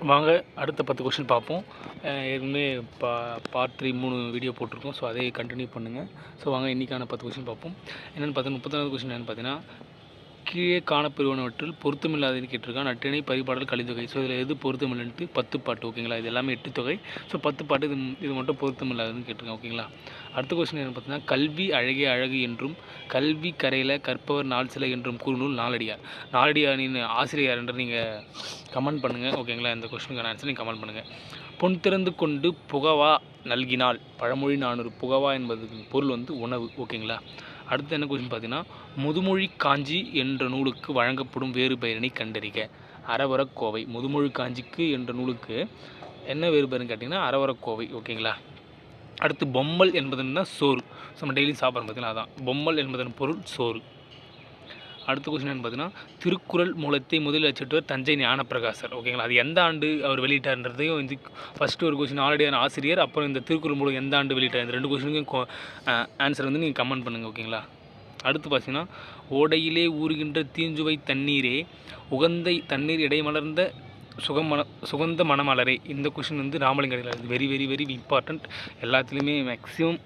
வாங்க அடுத்த 10 கொஸ்டின் பார்ப்போம். ஏற்கனவே பார்ட் 3 3 வீடியோ போட்டிருக்கோம். ஸோ அதே கண்டினியூ பண்ணுங்கள். ஸோ வாங்க இன்றைக்கான 10 கொஸ்டின் பார்ப்போம். என்னென்னு பார்த்தீங்கன்னா 34வது கொஸ்டின் என்னென்னு பார்த்தீங்கன்னா, கீழே காணப்பெறுவனவற்றில் பொருத்தமில்லாததுன்னு கேட்டிருக்கான். நற்றிணை, பரிபாடல், கலித்தொகை. ஸோ இதில் எது பொருத்தமில்லைன்ட்டு 10 பாட்டு. ஓகேங்களா, இது எல்லாமே 8 தொகை. ஸோ 10 பாட்டு இது மட்டும் பொருத்தமில்லாததுன்னு கேட்டிருக்கான். ஓகேங்களா, அடுத்த கொஸ்டின் என்னென்னு பார்த்தீங்கன்னா, கல்வி அழகே அழகு என்றும் கல்வி கரையில் கற்பவர் நாள் சிலை என்றும் கூறுநூல் நாலடியார். நாலடியாரின் ஆசிரியர் என்று நீங்கள் கமெண்ட் பண்ணுங்கள். ஓகேங்களா, இந்த கொஸ்டினுக்கான ஆன்சர் நீங்கள் கமெண்ட் பண்ணுங்கள். பொன் திறந்து கொண்டு புகவா நல்கினால். பழமொழி 400. புகவா என்பதுக்கு பொருள் உணவு. ஓகேங்களா, அடுத்து என்ன கொஸ்டின் பார்த்தீங்கன்னா, முதுமொழி காஞ்சி என்ற நூலுக்கு வழங்கப்படும் வேறு பெயரினை கண்டறிக. அறவரக்கோவை. முதுமொழி காஞ்சிக்கு என்ற நூலுக்கு என்ன வேறு பெயர்னு கேட்டிங்கன்னா அறவரக்கோவை. ஓகேங்களா, அடுத்து பொம்மல் என்பதுன்னா சோறு. நம்ம டெய்லி சாப்பிட்றோம் பார்த்தீங்கன்னா அதான் பொம்மல் என்பதன் பொருள் சோறு. அடுத்த கொஸ்டின் என்ன பார்த்தீங்கன்னா, திருக்குறள் மூலத்தை முதலில் அச்சிட்டவர் தஞ்சை ஞானப்பிரகாசர். ஓகேங்களா, அது எந்த ஆண்டு அவர் வெளியிட்டார்ன்றதையும் ஃபஸ்ட்டு ஒரு கொஸ்டின் ஆல்ரெடியான ஆசிரியர், அப்புறம் இந்த திருக்குறள் மூலம் எந்த ஆண்டு வெளியிட்டார், இந்த 2 கொஸ்டினுக்கும் ஆன்சர் நீங்கள் கமெண்ட் பண்ணுங்கள். ஓகேங்களா, அடுத்து பார்த்தீங்கன்னா, ஓடையிலே ஊறுகின்ற தீஞ்சுவை தண்ணீரே உகந்த தண்ணீர் இடைமலர்ந்த சுகந்த மணமலரே. இந்த question Ramalinga Adigalar. Very very very important. எல்லாத்துலேயுமே மேக்ஸிமம்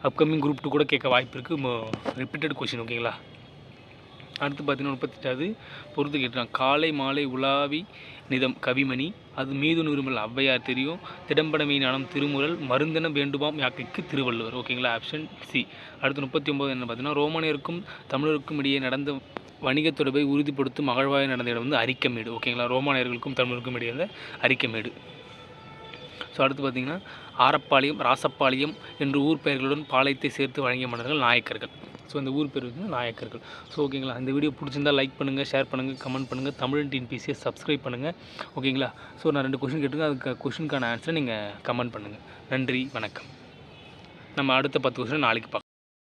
அப்கமிங் குரூப் 2 கூட கேட்க வாய்ப்பு இருக்குது. Repeated question. ஓகேங்களா, அடுத்து பார்த்தீங்கன்னா 38வது பொறுத்து கேட்டுறான். காலை மாலை உலாவி நிதம் கவிமணி அது மீது நிருமல் ஔவையார் தெரியும். திடம்படமை ஞானம் திருமுறள் மருந்தென வேண்டுமாம் யாக்கைக்கு திருவள்ளுவர். ஓகேங்களா, ஆப்ஷன் சி. அடுத்து 39 என்ன பார்த்தீங்கன்னா, ரோமானியருக்கும் தமிழருக்கும் இடையே நடந்த வணிக தொடர்பை உறுதிப்படுத்தும் அகழ்வாய் நடந்த இடம் அரிக்கமேடு. ஓகேங்களா, ரோமானியர்களுக்கும் தமிழருக்கும் இடையே அரிக்கமேடு. ஸோ அடுத்து பார்த்திங்கன்னா, ஆரப்பாளையம் ராசப்பாளையம் என்று ஊர் பெயர்களுடன் பாளையத்தை சேர்த்து வழங்கிய மன்னர்கள் நாயக்கர்கள். ஸோ இந்த ஊர் பேர் நாயக்கர்கள். ஸோ ஓகேங்களா, இந்த வீடியோ பிடிச்சிருந்தால் லைக் பண்ணுங்கள், ஷேர் பண்ணுங்கள், கமெண்ட் பண்ணுங்கள். தமிழன் டிஎன்பிஎஸ்சியை சப்ஸ்கிரைப் பண்ணுங்கள். ஓகேங்களா, ஸோ நான் 2 கொஸ்டின் கேட்டுருக்கேன். அதுக்கு கொஸ்டினுக்கான ஆன்சரை நீங்கள் கமெண்ட் பண்ணுங்கள். நன்றி, வணக்கம். நம்ம அடுத்த 10 கொஸ்டின் நாளைக்கு பார்க்கலாம்.